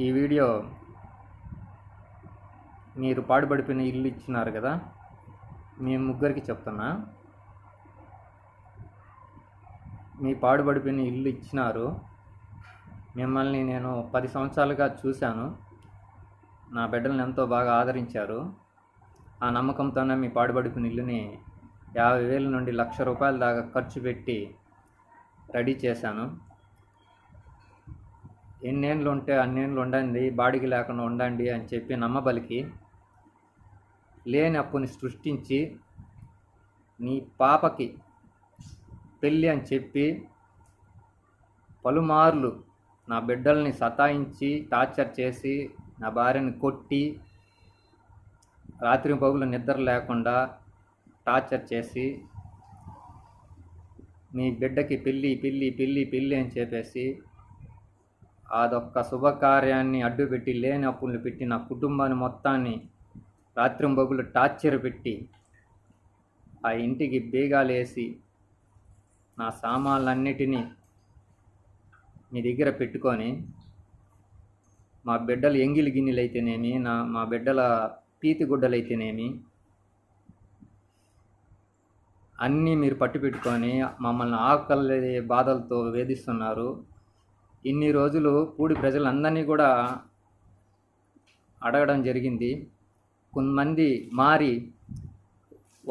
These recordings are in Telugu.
ఈ వీడియో మీరు పాడుపడిపోయిన ఇల్లు ఇచ్చినారు కదా, మీ ముగ్గురికి చెప్తున్నా. మీ పాడుపడిపోయిన ఇల్లు ఇచ్చినారు. మిమ్మల్ని నేను 10 సంవత్సరాలుగా చూశాను. నా బిడ్డలను ఎంతో బాగా ఆదరించారు. ఆ నమ్మకంతోనే మీ పాడుపడిపోయిన ఇల్లుని 50,000 నుండి 1,00,000 రూపాయల దాకా ఖర్చు పెట్టి రెడీ చేశాను. ఎన్నేళ్ళు ఉంటే అన్నేళ్ళు ఉండండి, బాడిగ లేకుండా ఉండండి అని చెప్పి నమ్మబలికి లేని అప్పుని సృష్టించి నీ పాపకి పెళ్ళి అని చెప్పి పలుమార్లు నా బిడ్డల్ని సతాయించి టార్చర్ చేసి నా భార్యని కొట్టి రాత్రి పగులు నిద్ర లేకుండా టార్చర్ చేసి మీ బిడ్డకి పెళ్ళి పెళ్ళి పెళ్ళి పెళ్ళి అని చెప్పేసి అదొక్క శుభకార్యాన్ని అడ్డుపెట్టి లేని అప్పుల్ని పెట్టి నా కుటుంబాన్ని మొత్తాన్ని రాత్రింబగులు టార్చర్ పెట్టి ఆ ఇంటికి బీగాలేసి నా సామాన్లన్నిటినీ మీ దగ్గర పెట్టుకొని మా బిడ్డలు ఎంగిలి గిన్నెలు అయితేనేమి, మా బిడ్డల పీతి గుడ్డలు అయితేనేమి అన్నీ మీరు పట్టు పెట్టుకొని మమ్మల్ని ఆకలి బాధలతో వేధిస్తున్నారు. ఇన్ని రోజులు పూడి ప్రజలందరినీ కూడా అడగడం జరిగింది. కొంతమంది మారి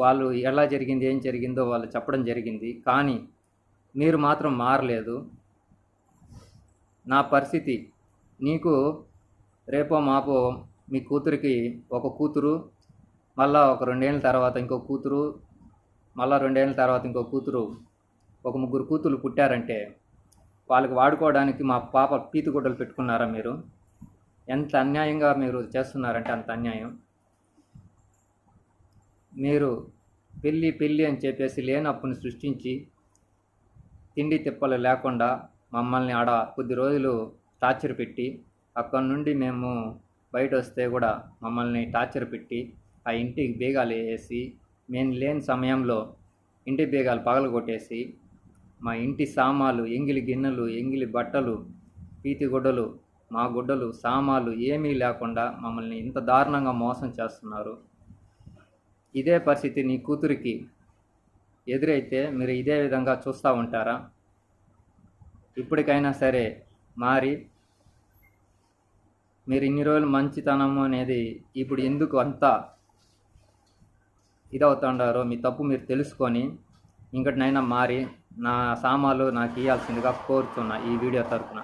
వాళ్ళు ఎలా జరిగింది, ఏం జరిగిందో వాళ్ళు చెప్పడం జరిగింది. కానీ మీరు మాత్రం మారలేదు. నా పరిస్థితి, నీకు రేపో మాపో మీ కూతురికి ఒక కూతురు, మళ్ళా ఒక 2 ఏళ్ళ తర్వాత ఇంకో కూతురు, మళ్ళా 2 ఏళ్ళ తర్వాత ఇంకో కూతురు, ఒక 3 కూతురు పుట్టారంటే వాళ్ళకి వాడుకోవడానికి మా పాప పీతుగుడ్డలు పెట్టుకున్నారా? మీరు ఎంత అన్యాయంగా మీరు చేస్తున్నారంటే అంత అన్యాయం. మీరు పెళ్ళి పెళ్ళి అని చెప్పేసి లేని అప్పుని సృష్టించి తిండి తిప్పలు లేకుండా మమ్మల్ని ఆడ కొద్ది రోజులు టార్చర్ పెట్టి అక్కడి నుండి మేము బయట వస్తే కూడా మమ్మల్ని టార్చర్ పెట్టి ఆ ఇంటికి బీగాలు వేసి మేము లేని సమయంలో ఇంటి బీగాలు పగలగొట్టేసి మా ఇంటి సామాలు, ఎంగిలి గిన్నెలు, ఎంగిలి బట్టలు, పీతి గుడ్డలు, మా గుడ్డలు, సామాలు ఏమీ లేకుండా మమ్మల్ని ఇంత దారుణంగా మోసం చేస్తున్నారు. ఇదే పరిస్థితి నీ కూతురికి ఎదురైతే మీరు ఇదే విధంగా చూస్తూ ఉంటారా? ఇప్పటికైనా సరే మారి మీరు ఇన్ని రోజులు మంచితనము అనేది ఇప్పుడు ఎందుకు అంతా ఇదవుతుండారో మీ తప్పు మీరు తెలుసుకొని ఇంకటినైనా మారి నా సామాన్లు నాకు ఇవ్వాల్సిందిగా కోరుతున్నా ఈ వీడియో తరపున.